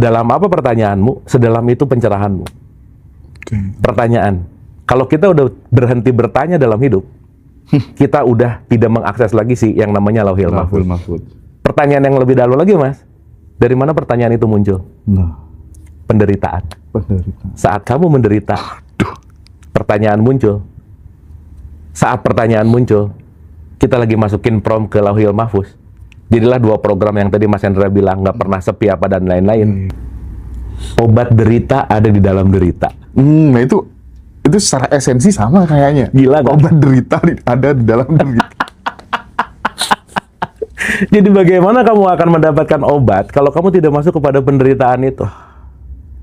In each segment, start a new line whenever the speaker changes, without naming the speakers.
Sedalam apa pertanyaanmu, sedalam itu pencerahanmu. Pertanyaan, kalau kita udah berhenti bertanya dalam hidup, kita udah tidak mengakses lagi sih yang namanya Lauhil Mahfuz. Pertanyaan yang lebih dalam lagi, Mas, dari mana pertanyaan itu muncul? Penderitaan. Saat kamu menderita, pertanyaan muncul. Saat pertanyaan muncul, kita lagi masukin prompt ke Lauhil Mahfuz. Jadilah 2 program yang tadi Mas Hendra bilang, nggak pernah sepi apa dan lain-lain. Obat derita ada di dalam derita.
Nah itu secara esensi sama kayaknya.
Gila gak?
Obat derita ada di dalam derita.
Jadi bagaimana kamu akan mendapatkan obat kalau kamu tidak masuk kepada penderitaan itu?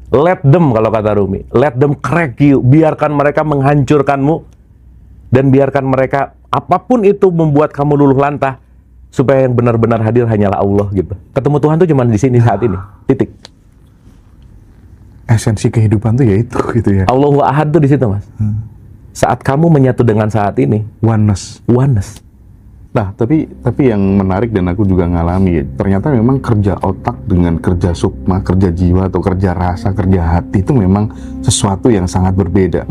Let them, kalau kata Rumi. Let them crack you. Biarkan mereka menghancurkanmu. Dan biarkan mereka, apapun itu membuat kamu luluh lantah. Supaya yang benar-benar hadir hanyalah Allah gitu. Ketemu Tuhan tuh cuma di sini saat ini. Titik.
Esensi kehidupan tuh ya itu gitu ya.
Allahu Ahad tuh di situ, Mas. Saat kamu menyatu dengan saat ini,
Oneness. Nah, tapi yang menarik dan aku juga ngalami ya, ternyata memang kerja otak dengan kerja sukma, kerja jiwa atau kerja rasa, kerja hati itu memang sesuatu yang sangat berbeda.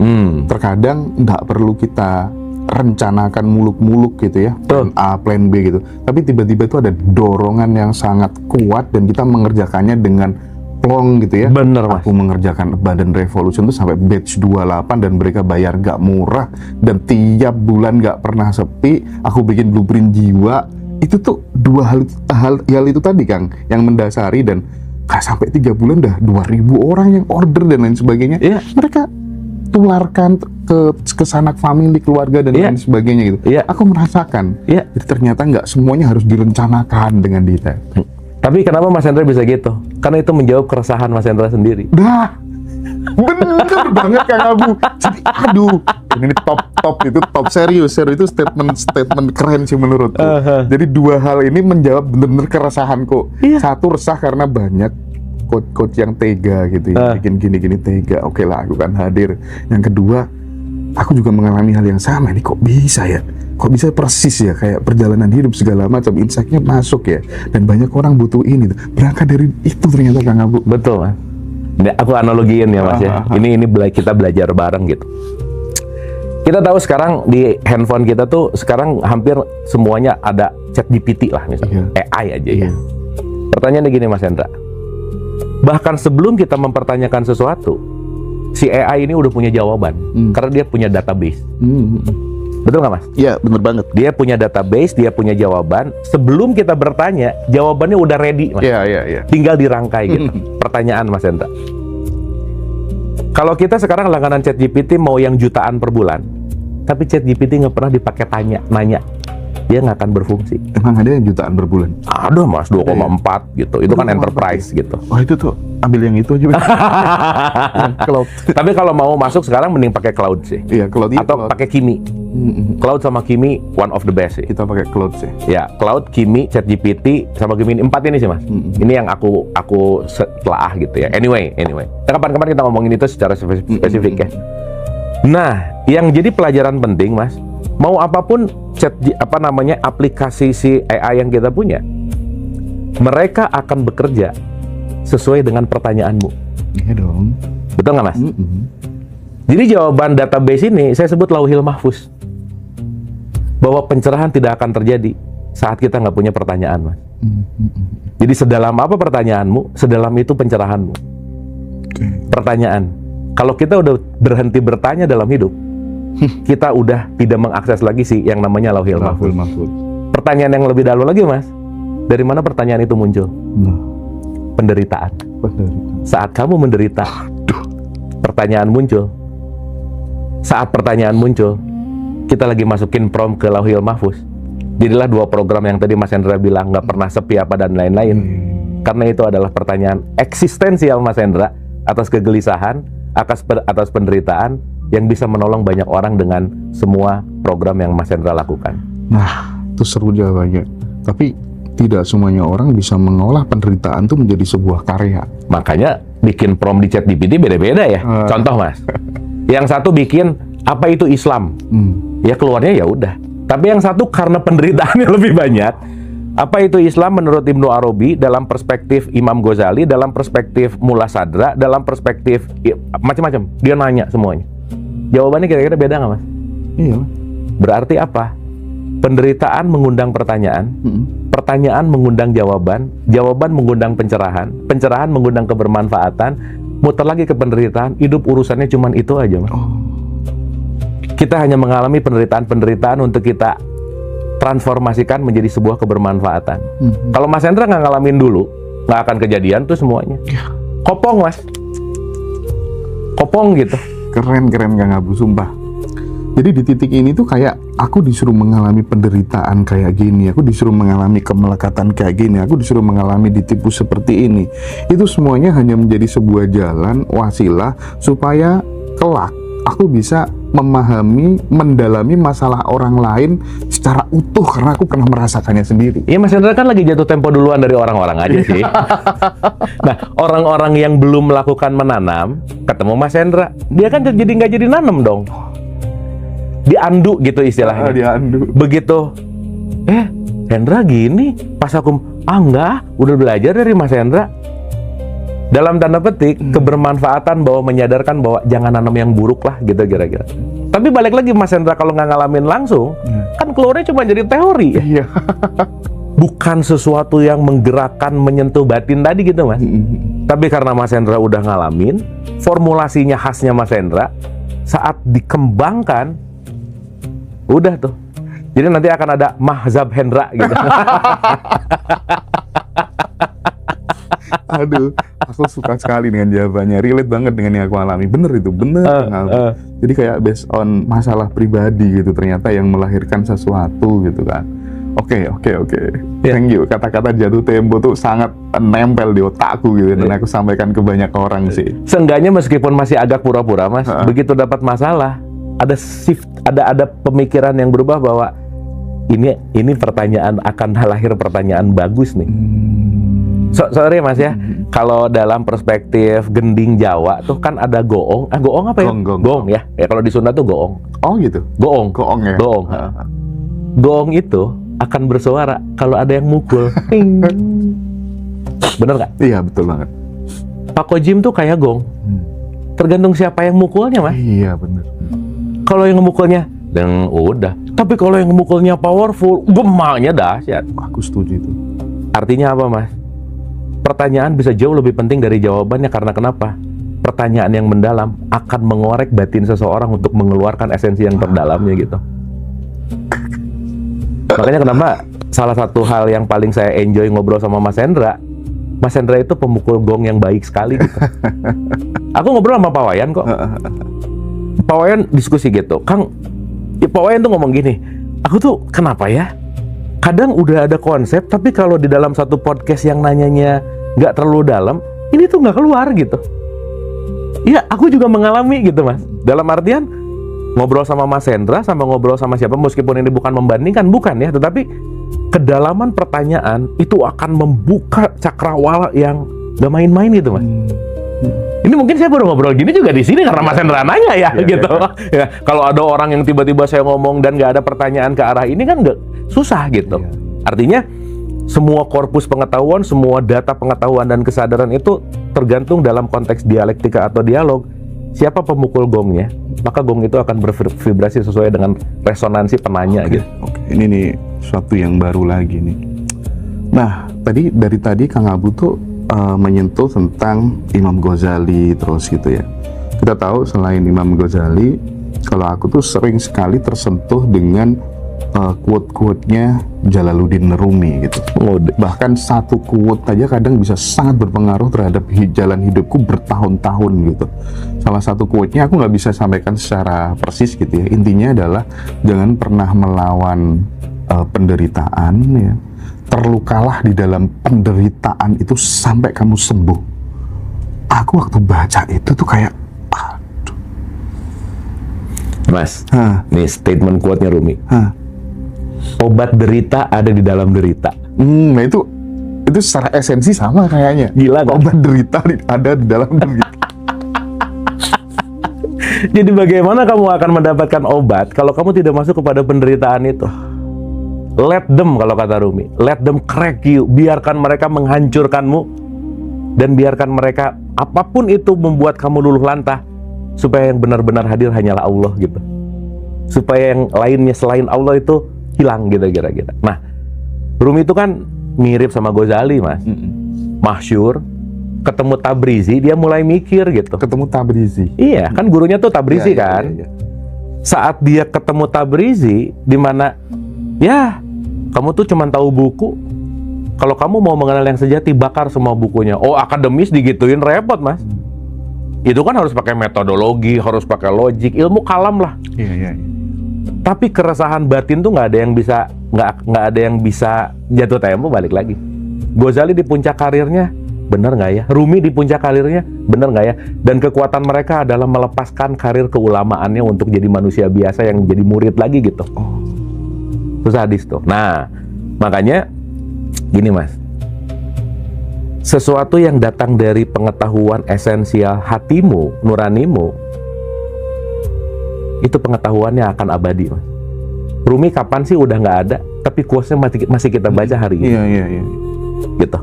Terkadang nggak perlu kita rencanakan muluk-muluk gitu ya, plan A, plan B gitu. Tapi tiba-tiba itu ada dorongan yang sangat kuat dan kita mengerjakannya dengan plong gitu ya.
Bener, Mas.
Aku mengerjakan Badan Revolution tuh sampai batch 28 dan mereka bayar gak murah dan tiap bulan gak pernah sepi. Aku bikin blueprint jiwa. Itu tuh 2 hal itu tadi, Kang, yang mendasari dan gak sampai 3 bulan dah 2.000 orang yang order dan lain sebagainya. Mereka tularkan ke sanak famili, keluarga dan lain sebagainya gitu. Aku merasakan. Jadi ternyata nggak semuanya harus direncanakan dengan detail.
Tapi kenapa Mas Hendra bisa gitu? Karena itu menjawab keresahan Mas Hendra sendiri.
Dah, bener banget Kang Abu. Jadi aduh, ini top serius itu statement keren sih menurutku. Jadi 2 hal ini menjawab bener-bener keresahanku. Satu, resah karena banyak coach yang tega gitu ya, bikin gini-gini tega. Oke lah, aku kan hadir. Yang kedua, aku juga mengalami hal yang sama. Ini kok bisa ya? Kok bisa persis ya? Kayak perjalanan hidup segala macam, insight-nya masuk ya. Dan banyak orang butuh ini. Berangkat dari itu ternyata Kang Abu.
Betul, Mas. Aku analogiin ya, Mas ya. Ini kita belajar bareng gitu. Kita tahu sekarang di handphone kita tuh sekarang hampir semuanya ada ChatGPT lah misalnya. AI aja ya. Pertanyaannya gini, Mas Hendra. Bahkan sebelum kita mempertanyakan sesuatu, si AI ini udah punya jawaban, karena dia punya database. Betul nggak, Mas?
Iya, bener banget.
Dia punya database, dia punya jawaban. Sebelum kita bertanya, jawabannya udah ready, Mas.
Iya.
Tinggal dirangkai gitu. Pertanyaan, Mas Hendra. Kalau kita sekarang langganan ChatGPT mau yang jutaan per bulan, tapi ChatGPT nggak pernah dipakai nanya. Dia nggak akan berfungsi.
Emang ada yang jutaan per bulan?
Ada, Mas, 2,4 gitu. Itu kan enterprise gitu.
Oh, itu tuh ambil yang itu aja. Cloud.
Tapi kalau mau masuk sekarang mending pakai cloud sih.
Iya, cloud.
Atau pakai Kimi. Cloud sama Kimi one of the best sih.
Kita pakai cloud sih.
Ya, cloud, Kimi, ChatGPT sama Gemini 4 ini sih, Mas. Ini yang aku telah gitu ya. Anyway. Kapan-kapan kita ngomongin itu secara spesifik ya. Nah, yang jadi pelajaran penting, Mas, mau apapun aplikasi si AI yang kita punya, mereka akan bekerja sesuai dengan pertanyaanmu.
Iya dong.
Betul nggak, Mas? Jadi jawaban database ini saya sebut Lauhil Mahfuz. Bahwa pencerahan tidak akan terjadi saat kita nggak punya pertanyaan, Mas. Jadi sedalam apa pertanyaanmu, sedalam itu pencerahanmu. Pertanyaan, kalau kita udah berhenti bertanya dalam hidup, kita udah tidak mengakses lagi sih yang namanya Lauhil Mahfuz. Pertanyaan yang lebih dalam lagi, Mas, dari mana pertanyaan itu muncul? Penderitaan. Saat kamu menderita, pertanyaan muncul. Saat pertanyaan muncul, kita lagi masukin prompt ke Lauhil Mahfuz. Jadilah 2 program yang tadi Mas Hendra bilang nggak pernah sepi apa dan lain-lain. Karena itu adalah pertanyaan eksistensial Mas Hendra atas kegelisahan, atas penderitaan yang bisa menolong banyak orang dengan semua program yang Mas Hendra lakukan.
Nah, itu seru jawabannya. Tapi tidak semuanya orang bisa mengolah penderitaan itu menjadi sebuah karya.
Makanya bikin prompt di ChatGPT beda-beda ya. Contoh, Mas. Yang satu bikin apa itu Islam? Ya keluarnya ya udah. Tapi yang satu karena penderitaannya lebih banyak, Apa itu Islam menurut Ibnu Arabi, dalam perspektif Imam Ghazali, dalam perspektif Mullah Sadra, dalam perspektif macam-macam. Dia nanya semuanya. Jawabannya kira-kira beda nggak, Mas?
Iya.
Berarti apa? Penderitaan mengundang pertanyaan, pertanyaan mengundang jawaban, jawaban mengundang pencerahan, pencerahan mengundang kebermanfaatan, muter lagi ke penderitaan. Hidup urusannya cuman itu aja, Mas. Kita hanya mengalami penderitaan-penderitaan untuk kita transformasikan menjadi sebuah kebermanfaatan. Kalau Mas Hendra nggak ngalamin dulu, nggak akan kejadian tuh semuanya. Kopong, Mas. Kopong gitu.
Keren Kang Abu, sumpah. Jadi di titik ini tuh kayak aku disuruh mengalami penderitaan kayak gini, aku disuruh mengalami kemelekatan kayak gini, aku disuruh mengalami ditipu seperti ini. Itu semuanya hanya menjadi sebuah jalan, wasilah supaya kelak aku bisa memahami, mendalami masalah orang lain secara utuh karena aku pernah merasakannya sendiri.
Iya, Mas Hendra kan lagi jatuh tempo duluan dari orang-orang aja sih. Nah, orang-orang yang belum melakukan menanam ketemu Mas Hendra, dia kan jadi nggak jadi nanam dong. Diandu gitu istilahnya.
Diandu.
Begitu, Hendra gini, pas aku, enggak, udah belajar dari Mas Hendra. Dalam tanda petik, kebermanfaatan bahwa menyadarkan bahwa jangan nanam yang buruk lah gitu kira-kira. Tapi balik lagi Mas Hendra kalau nggak ngalamin langsung, kan keluarnya cuma jadi teori.
Iya.
Bukan sesuatu yang menggerakkan, menyentuh batin tadi gitu, Mas. Tapi karena Mas Hendra udah ngalamin, formulasinya khasnya Mas Hendra, saat dikembangkan, udah tuh. Jadi nanti akan ada Mahzab Hendra gitu.
Aduh, aku suka sekali dengan jawabannya. Relate banget dengan yang aku alami. Bener itu, bener. Jadi kayak based on masalah pribadi gitu, ternyata yang melahirkan sesuatu gitu kan. Oke. Thank you. Kata-kata jatuh tempo tuh sangat nempel di otakku gitu, dan aku sampaikan ke banyak orang sih.
Seenggaknya meskipun masih agak pura-pura, Mas, begitu dapat masalah, ada shift, ada pemikiran yang berubah bahwa ini pertanyaan, akan lahir pertanyaan bagus nih. Sorry Mas ya, kalau dalam perspektif gending Jawa tuh kan ada goong. Goong apa ya? Gong ya. Ya kalau di Sunda tuh goong.
Oh gitu.
Goong
ya.
Goong. Goong itu akan bersuara kalau ada yang mukul. Ting. Bener nggak?
Iya, betul banget.
Pak Kojim tuh kayak gong. Tergantung siapa yang mukulnya, Mas.
Iya, bener.
Kalau yang ngemukulnya, dan udah. Tapi kalau yang ngemukulnya powerful, gemanya dahsyat.
Aku setuju itu.
Artinya apa, Mas? Pertanyaan bisa jauh lebih penting dari jawabannya. Karena kenapa? Pertanyaan yang mendalam akan mengorek batin seseorang untuk mengeluarkan esensi yang terdalamnya gitu. Makanya kenapa salah satu hal yang paling saya enjoy ngobrol sama Mas Hendra itu pemukul gong yang baik sekali gitu. Aku ngobrol sama Pak Wayan kok. Pak Wayan diskusi gitu, Kang, Pak Wayan tuh ngomong gini, aku tuh kenapa ya? Kadang udah ada konsep, tapi kalau di dalam satu podcast yang nanyanya nggak terlalu dalam, ini tuh nggak keluar gitu. Iya, aku juga mengalami gitu, Mas. Dalam artian, ngobrol sama Mas Hendra, sama ngobrol sama siapa, meskipun ini bukan membandingkan, bukan ya, tetapi kedalaman pertanyaan itu akan membuka cakrawala yang gak main-main gitu, Mas. Ini mungkin saya baru ngobrol gini juga di sini karena Mas Hendra nanya ya, gitu. Ya, kalau ada orang yang tiba-tiba saya ngomong dan nggak ada pertanyaan ke arah ini kan nggak susah gitu. Artinya semua korpus pengetahuan, semua data pengetahuan dan kesadaran itu tergantung dalam konteks dialektika atau dialog. Siapa pemukul gongnya, maka gong itu akan bervibrasi sesuai dengan resonansi penanya gitu.
Ini nih suatu yang baru lagi nih. Nah, dari tadi Kang Abu tuh menyentuh tentang Imam Ghazali terus gitu ya. Kita tahu selain Imam Ghazali, kalau aku tuh sering sekali tersentuh dengan quote-quote-nya Jalaluddin Rumi gitu. Bahkan satu quote aja kadang bisa sangat berpengaruh terhadap jalan hidupku bertahun-tahun gitu. Salah satu quote-nya aku nggak bisa sampaikan secara persis gitu ya. Intinya adalah jangan pernah melawan penderitaan ya. Terlukalah di dalam penderitaan itu sampai kamu sembuh. Aku waktu baca itu tuh kayak, aduh.
Mas, nih statement quote-nya Rumi. Obat derita ada di dalam derita.
Nah itu secara esensi sama kayaknya.
Gila kan?
Obat derita ada di dalam derita.
Jadi bagaimana kamu akan mendapatkan obat kalau kamu tidak masuk kepada penderitaan itu? Let them, kalau kata Rumi, let them crack you. Biarkan mereka menghancurkanmu, dan biarkan mereka apapun itu membuat kamu luluh lantah, supaya yang benar-benar hadir hanyalah Allah gitu. Supaya yang lainnya selain Allah itu hilang gitu kira-kira. Nah, Rumi itu kan mirip sama Ghazali, Mas. Masyhur, ketemu Tabrizi dia mulai mikir gitu.
Ketemu Tabrizi.
Iya, kan gurunya tuh Tabrizi kan.
Iya.
Saat dia ketemu Tabrizi, di mana ya kamu tuh cuma tahu buku. Kalau kamu mau mengenal yang sejati, bakar semua bukunya. Oh, akademis digituin repot, Mas. Itu kan harus pakai metodologi, harus pakai logik, ilmu kalam lah.
Iya.
Tapi keresahan batin tuh nggak ada yang bisa jatuh tempo. Balik lagi, Ghazali di puncak karirnya, bener nggak ya? Rumi di puncak karirnya, bener nggak ya? Dan kekuatan mereka adalah melepaskan karir keulamaannya untuk jadi manusia biasa yang jadi murid lagi gitu. Itu sadis tuh. Nah, makanya gini, Mas, sesuatu yang datang dari pengetahuan esensial hatimu, nuranimu, itu pengetahuannya akan abadi, Mas. Rumi kapan sih udah nggak ada, tapi quotes-nya masih kita baca hari ini.
Iya.
Gitu.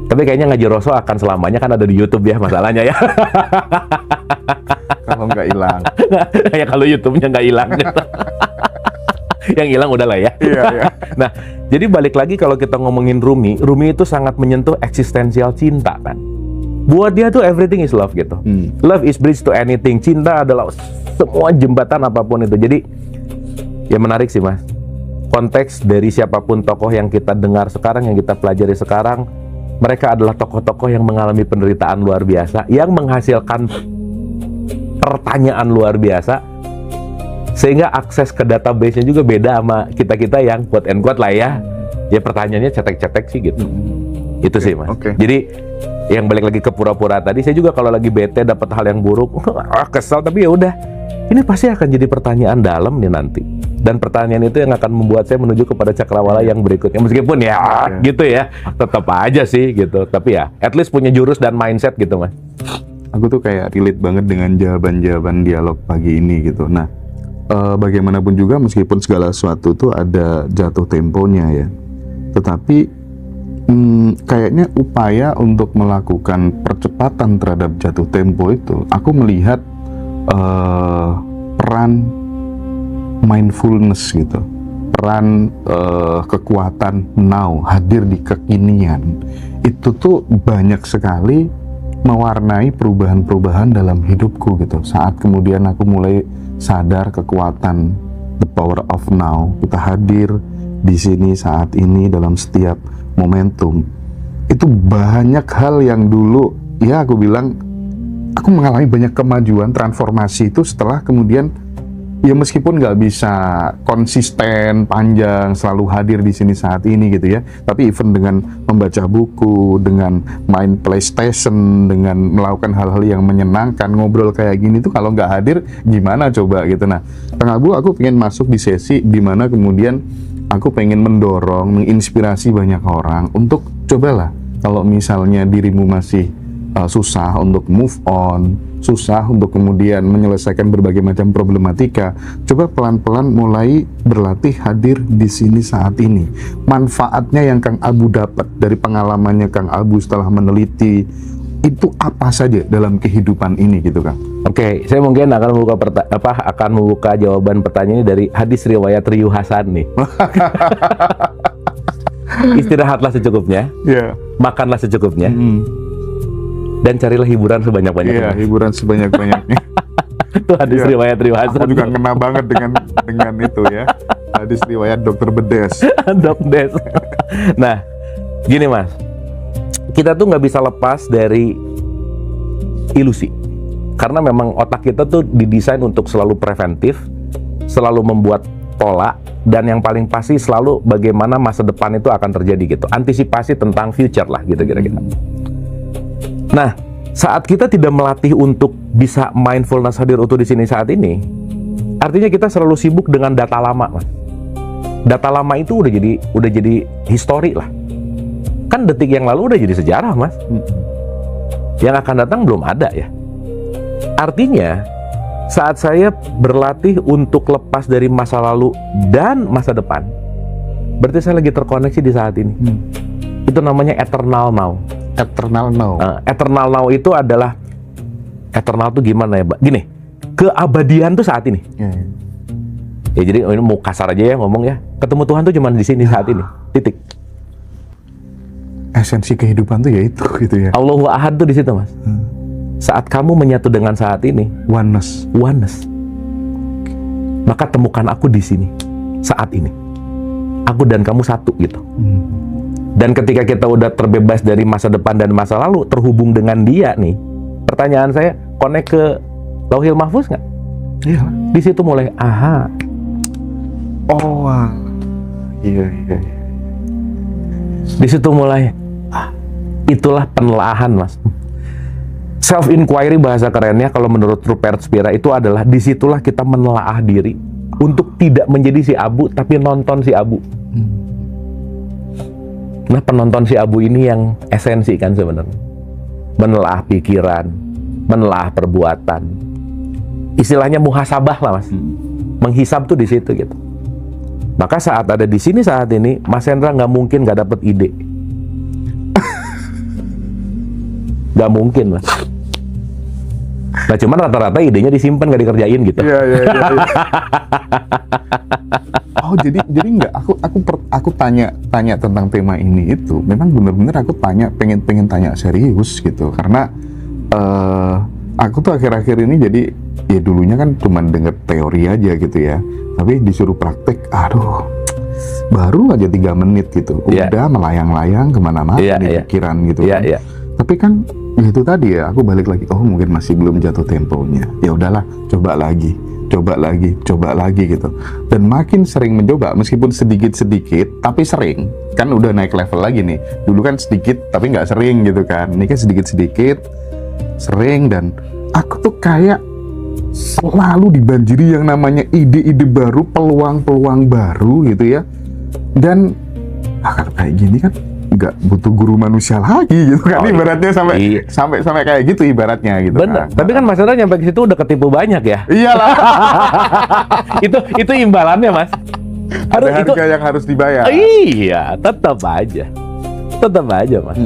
Tapi kayaknya Ngaji Roso akan selamanya, kan ada di YouTube ya masalahnya ya.
Kalau nggak hilang.
Ya kalau YouTube-nya nggak hilang gitu. Yang hilang udahlah ya.
Iya.
Nah, jadi balik lagi kalau kita ngomongin Rumi itu sangat menyentuh eksistensial cinta kan. Buat dia tuh everything is love gitu. Love is bridge to anything. Cinta adalah semua jembatan apapun itu. Jadi ya menarik sih, Mas. Konteks dari siapapun tokoh yang kita dengar sekarang, yang kita pelajari sekarang, mereka adalah tokoh-tokoh yang mengalami penderitaan luar biasa, yang menghasilkan pertanyaan luar biasa, sehingga akses ke database-nya juga beda sama kita-kita yang quote and quote lah ya. Ya pertanyaannya cetek-cetek sih gitu. Itu sih, Mas. Jadi yang balik lagi ke pura-pura tadi, saya juga kalau lagi bete dapat hal yang buruk, kesel, tapi ya udah. Ini pasti akan jadi pertanyaan dalam nih nanti. Dan pertanyaan itu yang akan membuat saya menuju kepada cakrawala yang berikutnya. Meskipun ya gitu ya, tetap aja sih gitu. Tapi ya, at least punya jurus dan mindset gitu, Mas.
Aku tuh kayak relate banget dengan jawaban-jawaban dialog pagi ini gitu. Nah, bagaimanapun juga meskipun segala sesuatu tuh ada jatuh temponya ya. Tetapi kayaknya upaya untuk melakukan percepatan terhadap jatuh tempo itu, aku melihat peran mindfulness gitu, peran kekuatan now, hadir di kekinian, itu tuh banyak sekali mewarnai perubahan-perubahan dalam hidupku gitu. Saat kemudian aku mulai sadar kekuatan the power of now, kita hadir di sini saat ini dalam setiap momentum, itu banyak hal yang dulu ya aku bilang aku mengalami banyak kemajuan transformasi itu setelah kemudian ya meskipun nggak bisa konsisten panjang selalu hadir di sini saat ini gitu ya, tapi even dengan membaca buku, dengan main PlayStation, dengan melakukan hal-hal yang menyenangkan, ngobrol kayak gini tuh kalau nggak hadir gimana coba gitu. Nah, Kang Abu, aku pengen masuk di sesi di mana kemudian aku pengen mendorong, menginspirasi banyak orang untuk cobalah kalau misalnya dirimu masih susah untuk move on, susah untuk kemudian menyelesaikan berbagai macam problematika, coba pelan-pelan mulai berlatih hadir di sini saat ini. Manfaatnya yang Kang Abu dapat dari pengalamannya Kang Abu setelah meneliti itu apa saja dalam kehidupan ini gitu, Kang?
Oke, saya mungkin akan membuka jawaban pertanyaan ini dari hadis riwayat Riyu Hasan nih. Istirahatlah secukupnya, makanlah secukupnya, dan carilah hiburan sebanyak-banyaknya.
Iya, hiburan sebanyak-banyaknya.
Itu hadis riwayat Riyu Hasan.
Aku juga kena banget dengan itu ya. Hadis riwayat Dokter Bedes.
Dok Des. Nah, gini Mas, kita tuh nggak bisa lepas dari ilusi. Karena memang otak kita tuh didesain untuk selalu preventif, selalu membuat pola, dan yang paling pasti selalu bagaimana masa depan itu akan terjadi gitu. Antisipasi tentang future lah gitu kira-kira. Nah, saat kita tidak melatih untuk bisa mindfulness hadir utuh di sini saat ini, artinya kita selalu sibuk dengan data lama, Mas. Data lama itu udah jadi histori lah. Kan detik yang lalu udah jadi sejarah, Mas. Yang akan datang belum ada ya. Artinya, saat saya berlatih untuk lepas dari masa lalu dan masa depan, berarti saya lagi terkoneksi di saat ini. Itu namanya eternal now.
Eternal now.
Eternal now itu adalah, eternal tuh gimana ya, Mbak? Gini, keabadian tuh saat ini. Ya jadi ini mau kasar aja ya ngomong ya. Ketemu Tuhan tuh cuma di sini saat ini. Titik.
Esensi kehidupan tuh ya itu gitu ya.
Allahu Ahad tuh di situ, Mas. Saat kamu menyatu dengan saat ini,
Oneness.
Maka temukan aku di sini saat ini. Aku dan kamu satu gitu. Dan ketika kita udah terbebas dari masa depan dan masa lalu, terhubung dengan dia nih. Pertanyaan saya, connect ke Lauhil Mahfuz nggak?
Iya.
Di situ mulai, aha.
Oh, iya.
Di situ mulai, itulah penelaahan, Mas. Self inquiry bahasa kerennya kalau menurut Rupert Spira itu adalah disitulah kita menelaah diri untuk tidak menjadi si Abu tapi nonton si Abu. Nah, penonton si Abu ini yang esensi kan sebenarnya. Menelaah pikiran, menelaah perbuatan. Istilahnya muhasabah lah, Mas. Menghisab tuh di situ gitu. Maka saat ada di sini saat ini, Mas Hendra nggak mungkin nggak dapet ide. Nggak mungkin, Mas. Nah, cuman rata-rata idenya disimpan nggak dikerjain gitu.
Iya. Oh, jadi nggak, aku tanya tentang tema ini itu memang benar-benar aku pengen tanya serius gitu, karena aku tuh akhir-akhir ini jadi ya dulunya kan cuman denger teori aja gitu ya, tapi disuruh praktek, aduh, baru aja 3 menit gitu, udah melayang-layang kemana-mana di pikiran gitu kan. Tapi kan itu tadi ya, aku balik lagi, oh mungkin masih belum jatuh temponya, ya udahlah, coba lagi gitu. Dan makin sering mencoba, meskipun sedikit-sedikit tapi sering, kan udah naik level lagi nih. Dulu kan sedikit tapi nggak sering gitu kan, ini kan sedikit-sedikit sering, dan aku tuh kayak selalu dibanjiri yang namanya ide-ide baru, peluang-peluang baru gitu ya. Dan kalau kayak gini kan nggak butuh guru manusia lagi gitu kan, ibaratnya sampai kayak gitu ibaratnya gitu.
Bener. Tapi kan Mas Hendra nyampe ke situ udah ketipu banyak ya.
Iyalah.
itu imbalannya, Mas.
Ada harga yang harus dibayar.
Iya, tetap aja, Mas.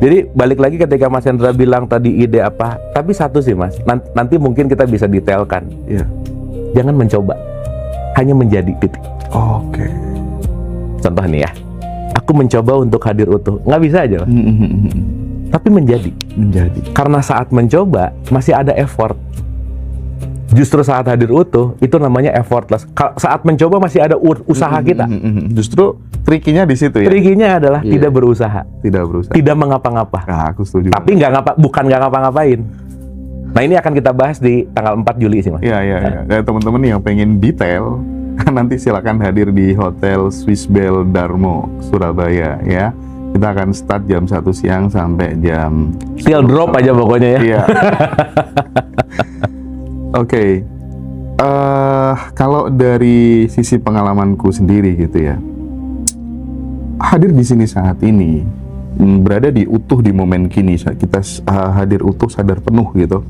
Jadi balik lagi ketika Mas Hendra bilang tadi ide apa, tapi satu sih, Mas. Nanti mungkin kita bisa detailkan.
Iya.
Jangan mencoba, hanya menjadi titik.
Oke.
Contoh nih ya. Aku mencoba untuk hadir utuh, nggak bisa aja, Mas. Tapi menjadi. Karena saat mencoba masih ada effort. Justru saat hadir utuh itu namanya effortless. Saat mencoba masih ada usaha kita.
Justru trikinya di situ ya.
Trikinya adalah tidak berusaha, tidak mengapa-ngapa.
Nah, aku setuju.
Tapi bukan nggak ngapa-ngapain. Nah, ini akan kita bahas di tanggal 4 Juli sih, Mas.
Iya. Teman-teman yang pengen detail, nanti silakan hadir di Hotel Swiss Bell Darmo, Surabaya ya. Kita akan start jam 1 siang sampai jam
Still drop aja pokoknya ya.
Iya. Oke. Kalau dari sisi pengalamanku sendiri gitu ya, hadir di sini saat ini, berada di utuh di momen kini, kita hadir utuh, sadar penuh gitu.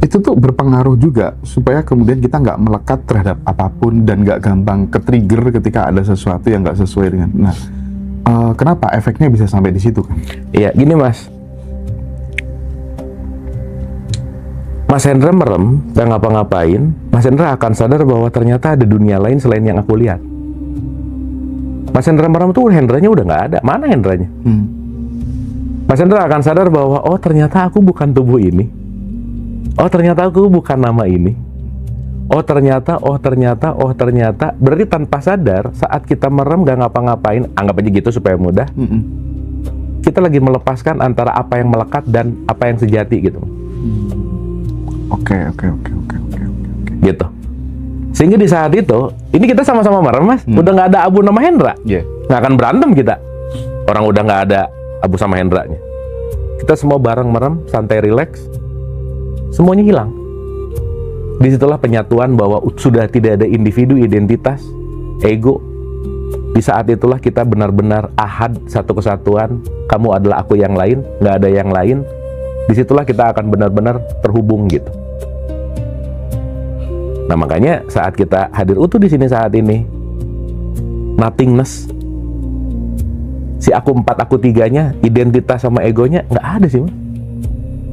Itu tuh berpengaruh juga supaya kemudian kita nggak melekat terhadap apapun dan nggak gampang ke-trigger ketika ada sesuatu yang nggak sesuai dengan. Nah, kenapa efeknya bisa sampai di situ kan?
Iya, gini Mas. Mas Hendra merem, nggak ngapa-ngapain. Mas Hendra akan sadar bahwa ternyata ada dunia lain selain yang aku lihat. Mas Hendra merem tuh Hendranya udah nggak ada. Mana Hendranya? Mas Hendra akan sadar bahwa oh ternyata aku bukan tubuh ini. Oh ternyata aku bukan nama ini. Oh ternyata. Berarti tanpa sadar saat kita merem gak ngapa-ngapain, anggap aja gitu supaya mudah. Kita lagi melepaskan antara apa yang melekat dan apa yang sejati gitu.
Oke.
Gitu. Sehingga di saat itu, ini kita sama-sama merem, Mas. Udah nggak ada Abu nama Hendra. Nggak akan berantem kita. Orang udah nggak ada Abu sama Hendranya. Kita semua bareng merem, santai, rileks. Semuanya hilang. Disitulah penyatuan bahwa sudah tidak ada individu, identitas, ego. Di saat itulah kita benar-benar ahad, satu kesatuan. Kamu adalah aku yang lain, nggak ada yang lain. Disitulah kita akan benar-benar terhubung gitu. Nah makanya saat kita hadir utuh di sini saat ini, nothingness. Si aku 4, aku 3-nya, identitas sama egonya nggak ada sih, Mas.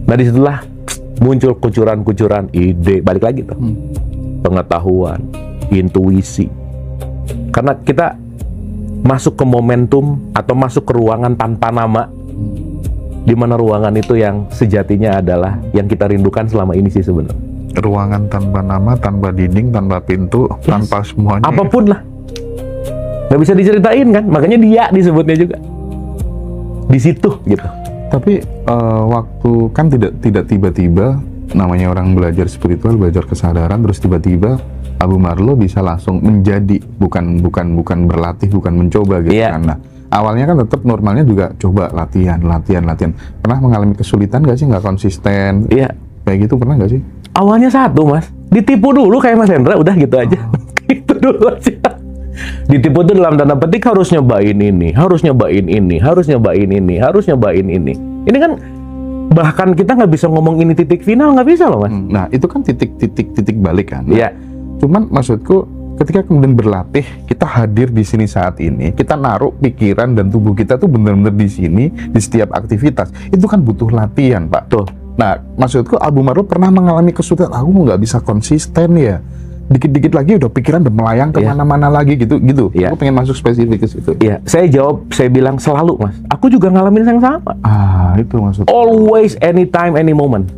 Nah disitulah muncul kucuran-kucuran ide, balik lagi tuh, pengetahuan, intuisi. Karena kita masuk ke momentum atau masuk ke ruangan tanpa nama, di mana ruangan itu yang sejatinya adalah yang kita rindukan selama ini sih sebenarnya.
Ruangan tanpa nama, tanpa dinding, tanpa pintu, tanpa semuanya.
Apapun lah, nggak bisa diceritain kan, makanya dia disebutnya juga di situ gitu.
Tapi waktu kan tidak tiba-tiba, namanya orang belajar spiritual, belajar kesadaran, terus tiba-tiba Abu Marlo bisa langsung menjadi, bukan berlatih, bukan mencoba gitu kan. Nah, awalnya kan tetap normalnya juga coba latihan. Pernah mengalami kesulitan nggak sih, nggak konsisten?
Iya.
Kayak gitu pernah nggak sih?
Awalnya satu, Mas, ditipu dulu kayak Mas Hendra, udah gitu aja. Gitu dulu aja. Ditipu tuh dalam tanda petik harus nyobain ini, harus nyobain ini, harus nyobain ini, harus nyobain ini. Ini kan bahkan kita nggak bisa ngomong ini titik final, nggak bisa loh, Mas.
Nah, itu kan titik balik kan.
Iya.
Cuman maksudku ketika kemudian berlatih, kita hadir di sini saat ini, kita naruh pikiran dan tubuh kita tuh benar-benar di sini di setiap aktivitas. Itu kan butuh latihan, Pak.
Tuh.
Nah, maksudku Abu Marlo pernah mengalami kesulitan. Aku nggak bisa konsisten ya. Dikit-dikit lagi udah pikiran udah melayang kemana-mana lagi gitu. Aku pengen masuk spesifik ke situ.
Iya, saya jawab, saya bilang selalu, Mas. Aku juga ngalamin yang sama.
Itu maksudnya.
Always, anytime, any moment.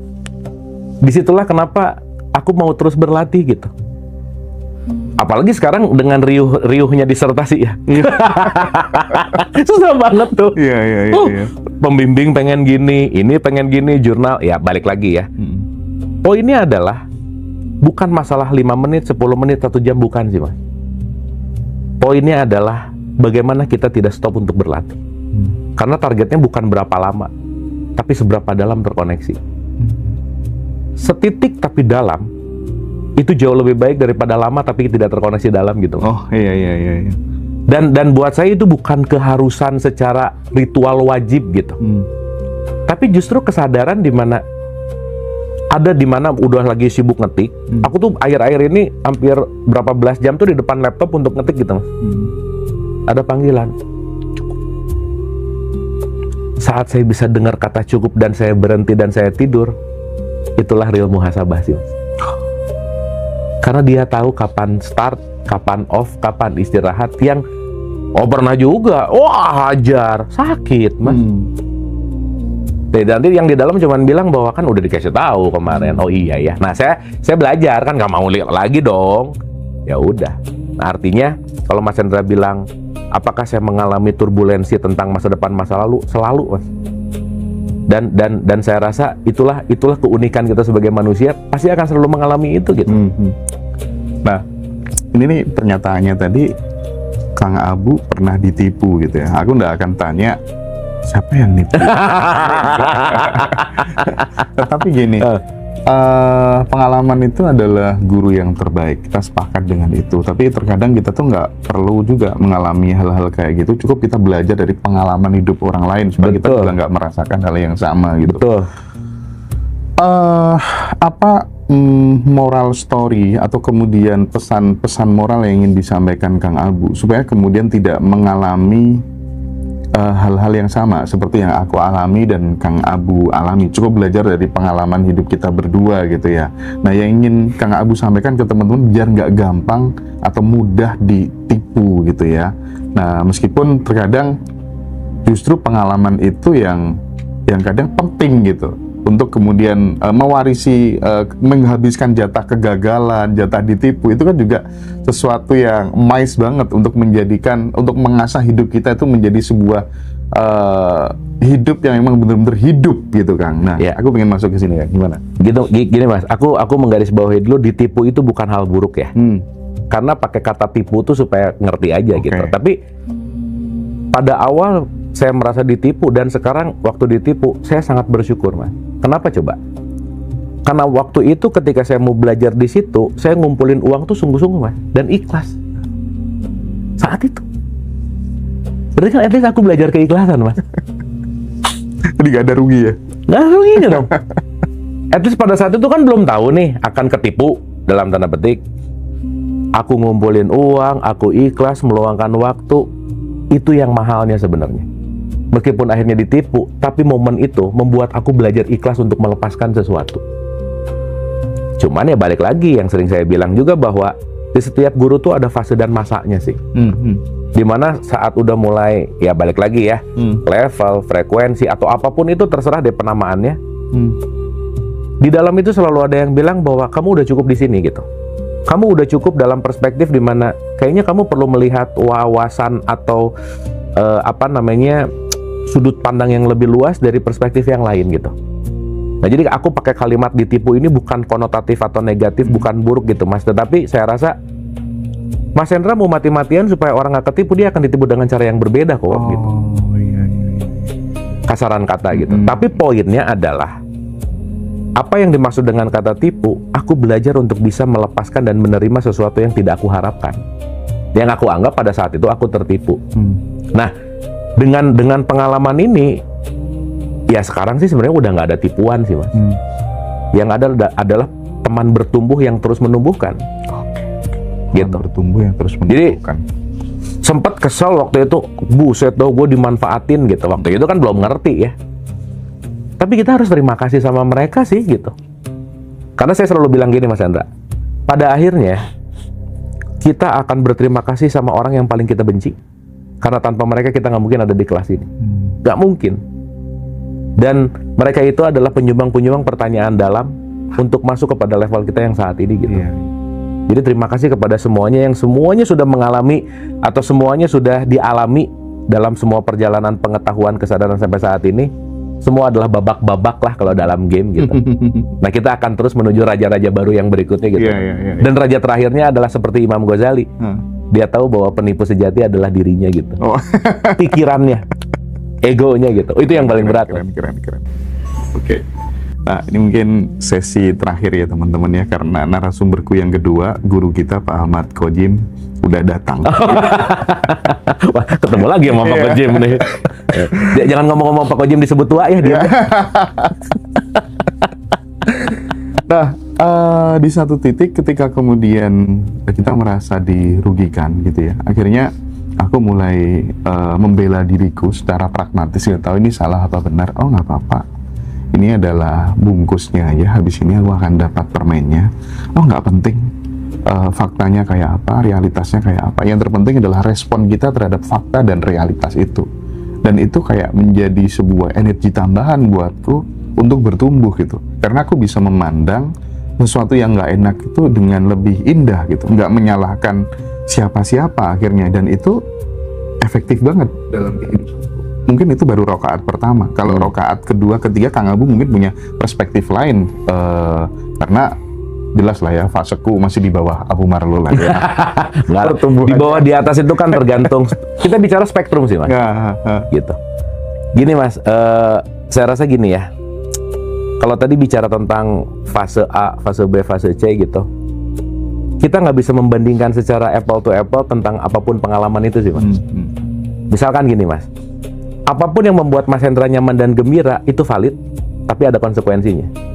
Disitulah kenapa aku mau terus berlatih gitu. Apalagi sekarang dengan riuhnya disertasi ya. Susah banget tuh.
Iya.
Pembimbing pengen gini, ini pengen gini, jurnal. Ya balik lagi ya. Poinnya adalah bukan masalah 5 menit, 10 menit, 1 jam, bukan sih, Mas. Poinnya adalah bagaimana kita tidak stop untuk berlatih. Karena targetnya bukan berapa lama, tapi seberapa dalam terkoneksi. Setitik tapi dalam, itu jauh lebih baik daripada lama tapi tidak terkoneksi dalam gitu.
Oh, iya.
Dan buat saya itu bukan keharusan secara ritual wajib gitu. Tapi justru kesadaran di mana udah lagi sibuk ngetik. Aku tuh akhir-akhir ini hampir berapa belas jam tuh di depan laptop untuk ngetik gitu, Mas. Ada panggilan. Cukup. Saat saya bisa dengar kata cukup dan saya berhenti dan saya tidur, itulah real muhasabah sih, Mas. Karena dia tahu kapan start, kapan off, kapan istirahat. Yang pernah juga, hajar, sakit, Mas. Nanti yang di dalam cuman bilang bahwa kan udah dikasih tahu kemarin. Oh iya ya. Nah saya belajar kan, nggak mau lihat lagi dong. Ya udah. Nah, artinya kalau Mas Hendra bilang apakah saya mengalami turbulensi tentang masa depan, masa lalu, selalu, Mas. Dan saya rasa itulah keunikan kita sebagai manusia, pasti akan selalu mengalami itu gitu.
Nah, ini nih pernyataannya tadi, Kang Abu pernah ditipu gitu ya. Aku nggak akan tanya siapa yang nipu. Tetapi gini, pengalaman itu adalah guru yang terbaik. Kita sepakat dengan itu. Tapi terkadang kita tuh nggak perlu juga mengalami hal-hal kayak gitu. Cukup kita belajar dari pengalaman hidup orang lain supaya kita juga nggak merasakan hal yang sama gitu.
Betul.
Apa moral story atau kemudian pesan-pesan moral yang ingin disampaikan Kang Abu supaya kemudian tidak mengalami hal-hal yang sama seperti yang aku alami dan Kang Abu alami. Cukup belajar dari pengalaman hidup kita berdua gitu ya. Nah, yang ingin Kang Abu sampaikan ke teman-teman biar nggak gampang atau mudah ditipu gitu ya. Nah, meskipun terkadang justru pengalaman itu yang kadang penting gitu untuk kemudian mewarisi, menghabiskan jatah kegagalan, jatah ditipu, itu kan juga sesuatu yang nice banget untuk mengasah hidup kita itu menjadi sebuah hidup yang memang benar-benar hidup gitu, Kang. Nah, aku pengen masuk ke sini ya, gimana?
Gini Mas, aku menggarisbawahi dulu, ditipu itu bukan hal buruk ya. Karena pakai kata tipu tuh supaya ngerti aja gitu. Tapi pada awal saya merasa ditipu, dan sekarang waktu ditipu saya sangat bersyukur, Mas. Kenapa coba? Karena waktu itu ketika saya mau belajar di situ, saya ngumpulin uang tuh sungguh-sungguh, Mas, dan ikhlas. Saat itu. Berarti kan at least aku belajar keikhlasan, Mas.
Jadi gak ada rugi ya?
Gak ada ruginya dong. At least pada saat itu kan belum tahu nih akan ketipu dalam tanda petik. Aku ngumpulin uang, aku ikhlas meluangkan waktu. Itu yang mahalnya sebenarnya. Meskipun akhirnya ditipu, tapi momen itu membuat aku belajar ikhlas untuk melepaskan sesuatu. Cuman ya balik lagi yang sering saya bilang juga bahwa di setiap guru tuh ada fase dan masanya sih. Dimana saat udah mulai, ya balik lagi ya, level, frekuensi, atau apapun itu terserah deh penamaannya. Di dalam itu selalu ada yang bilang bahwa kamu udah cukup di sini gitu. Kamu udah cukup dalam perspektif dimana kayaknya kamu perlu melihat wawasan atau sudut pandang yang lebih luas dari perspektif yang lain gitu. Nah jadi aku pakai kalimat ditipu ini bukan konotatif atau negatif, bukan buruk gitu Mas. Tetapi saya rasa Mas Hendra mau mati-matian supaya orang nggak ketipu, dia akan ditipu dengan cara yang berbeda kok gitu.
Iya.
Kasaran kata gitu. Tapi poinnya adalah apa yang dimaksud dengan kata tipu, aku belajar untuk bisa melepaskan dan menerima sesuatu yang tidak aku harapkan. Yang aku anggap pada saat itu aku tertipu. Nah, dengan pengalaman ini, ya sekarang sih sebenarnya udah nggak ada tipuan sih Mas. Yang ada adalah teman bertumbuh yang terus menumbuhkan. Gitu.
Bertumbuh yang terus menumbuhkan.
Jadi sempat kesel waktu itu, buset dah gue dimanfaatin gitu. Waktu itu kan belum ngerti ya. Tapi kita harus terima kasih sama mereka sih gitu. Karena saya selalu bilang gini Mas Hendra, pada akhirnya kita akan berterima kasih sama orang yang paling kita benci. Karena tanpa mereka kita nggak mungkin ada di kelas ini. Nggak mungkin. Dan mereka itu adalah penyumbang-penyumbang pertanyaan dalam untuk masuk kepada level kita yang saat ini gitu. Jadi terima kasih kepada semuanya yang semuanya sudah mengalami atau semuanya sudah dialami dalam semua perjalanan pengetahuan kesadaran sampai saat ini. Semua adalah babak-babak lah kalau dalam game gitu. Nah kita akan terus menuju raja-raja baru yang berikutnya gitu. Dan raja terakhirnya adalah seperti Imam Ghazali. Dia tahu bahwa penipu sejati adalah dirinya gitu. Pikirannya, egonya gitu. Itu yang paling berat.
Keren. Oke. Nah, ini mungkin sesi terakhir ya teman-teman ya, karena narasumberku yang kedua, guru kita Pak Ahmad Khodzim udah datang.
Wah, ketemu lagi sama Pak Khodzim nih. Jangan ngomong-ngomong Pak Khodzim disebut tua ya dia.
Nah, di satu titik ketika kemudian kita merasa dirugikan gitu ya, akhirnya aku mulai membela diriku secara pragmatis, nggak tahu ini salah apa benar. Oh nggak apa-apa, ini adalah bungkusnya ya, habis ini aku akan dapat permennya. Oh nggak penting faktanya kayak apa, realitasnya kayak apa, yang terpenting adalah respon kita terhadap fakta dan realitas itu. Dan itu kayak menjadi sebuah energi tambahan buatku untuk bertumbuh gitu, karena aku bisa memandang sesuatu yang nggak enak itu dengan lebih indah gitu, nggak menyalahkan siapa-siapa akhirnya, dan itu efektif banget dalam kehidupan. Mungkin itu baru rokaat pertama. Kalau rokaat kedua, ketiga, Kang Abu mungkin punya perspektif lain, karena jelas lah ya, faseku masih di bawah Abu Marlo lah ya.
Di bawah di atas itu kan tergantung. Kita bicara spektrum sih Mas. Gitu. Gini Mas, saya rasa gini ya. Kalau tadi bicara tentang fase A, fase B, fase C gitu, kita nggak bisa membandingkan secara apple to apple tentang apapun pengalaman itu sih Mas. Misalkan gini Mas, apapun yang membuat Mas Hendra nyaman dan gembira itu valid, tapi ada konsekuensinya.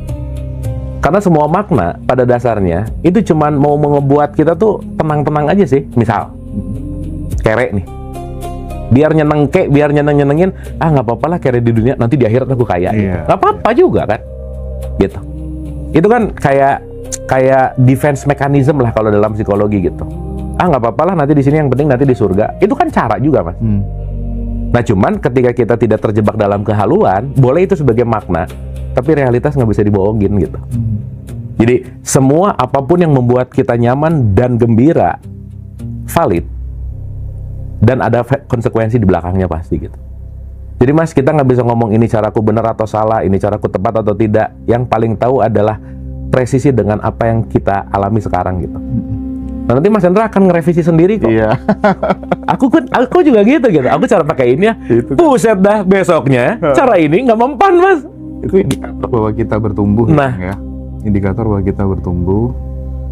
Karena semua makna pada dasarnya itu cuman mau ngebuat kita tuh tenang-tenang aja sih. Misal, kere nih, biar nyenengin, nggak apa-apa lah kere di dunia, nanti di akhirat aku kaya. Nggak apa-apa juga kan, gitu. Itu kan kayak defense mechanism lah kalau dalam psikologi gitu. Nggak apa-apa lah nanti di sini, yang penting nanti di surga. Itu kan cara juga Mas. Nah cuman ketika kita tidak terjebak dalam kehaluan, boleh itu sebagai makna, tapi realitas nggak bisa dibohongin gitu. Jadi semua apapun yang membuat kita nyaman dan gembira valid, dan ada konsekuensi di belakangnya pasti gitu. Jadi Mas, kita nggak bisa ngomong ini caraku benar atau salah, ini caraku tepat atau tidak. Yang paling tahu adalah presisi dengan apa yang kita alami sekarang gitu. Nah, nanti Mas Hendra akan ngerevisi sendiri kok. Iya. Aku juga gitu. Aku cara pakai ini ya. Buset dah, besoknya cara ini nggak mempan Mas.
Itu indikator bahwa kita bertumbuh.
Nah,
ya. Indikator bahwa kita bertumbuh.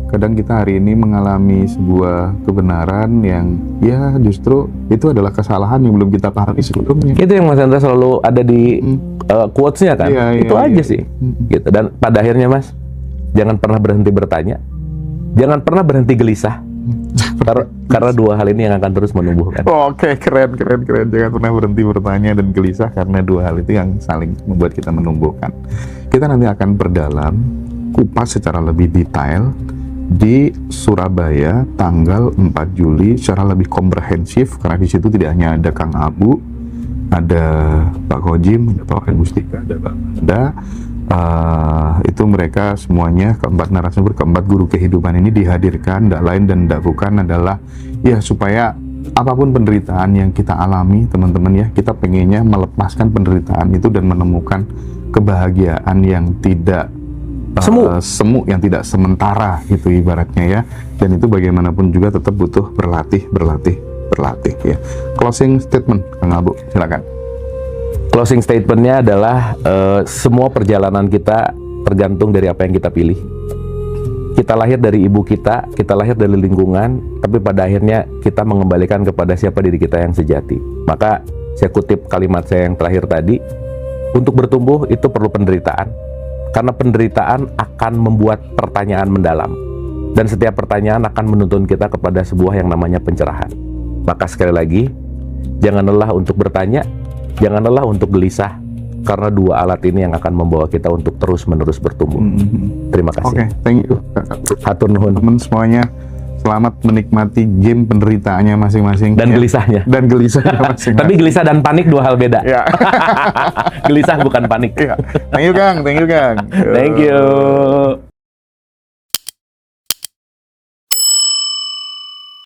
Kadang kita hari ini mengalami sebuah kebenaran yang ya justru itu adalah kesalahan yang belum kita pahami sebelumnya. Itu
yang Mas Hendra selalu ada di quotes-nya kan. Itu aja sih. Gitu. Dan pada akhirnya Mas, jangan pernah berhenti bertanya. Jangan pernah berhenti gelisah. Karena dua hal ini yang akan terus menumbuhkan.
Oke, keren. Jangan pernah berhenti bertanya dan gelisah, karena dua hal itu yang saling membuat kita menumbuhkan. Kita nanti akan berdalam, kupas secara lebih detail di Surabaya tanggal 4 Juli secara lebih komprehensif, karena di situ tidak hanya ada Kang Abu, ada Pak Kojim, ada Pak Mustika, ada Pak Manda. Itu mereka semuanya, keempat narasumber, keempat guru kehidupan ini dihadirkan, tidak lain dan tidak bukan adalah ya supaya apapun penderitaan yang kita alami, teman-teman ya, kita pengennya melepaskan penderitaan itu dan menemukan kebahagiaan yang tidak semu, yang tidak sementara gitu ibaratnya ya. Dan itu bagaimanapun juga tetap butuh berlatih ya. Closing statement Kang Abu, silakan.
Closing statementnya adalah semua perjalanan kita tergantung dari apa yang kita pilih. Kita lahir dari ibu kita lahir dari lingkungan, tapi pada akhirnya kita mengembalikan kepada siapa diri kita yang sejati. Maka saya kutip kalimat saya yang terakhir tadi, untuk bertumbuh itu perlu penderitaan, karena penderitaan akan membuat pertanyaan mendalam, dan setiap pertanyaan akan menuntun kita kepada sebuah yang namanya pencerahan. Maka sekali lagi, jangan lelah untuk bertanya, jangan lelah untuk gelisah, karena dua alat ini yang akan membawa kita untuk terus-menerus bertumbuh. Terima kasih.
Oke, thank you.
Hatur nuhun.
Teman semuanya, selamat menikmati game penderitaannya masing-masing.
Dan
ya.
gelisahnya.
Dan gelisahnya masing-masing.
Tapi gelisah dan panik dua hal beda.
Ya.
Gelisah bukan panik.
Ya. Thank you, Kang.
Thank you.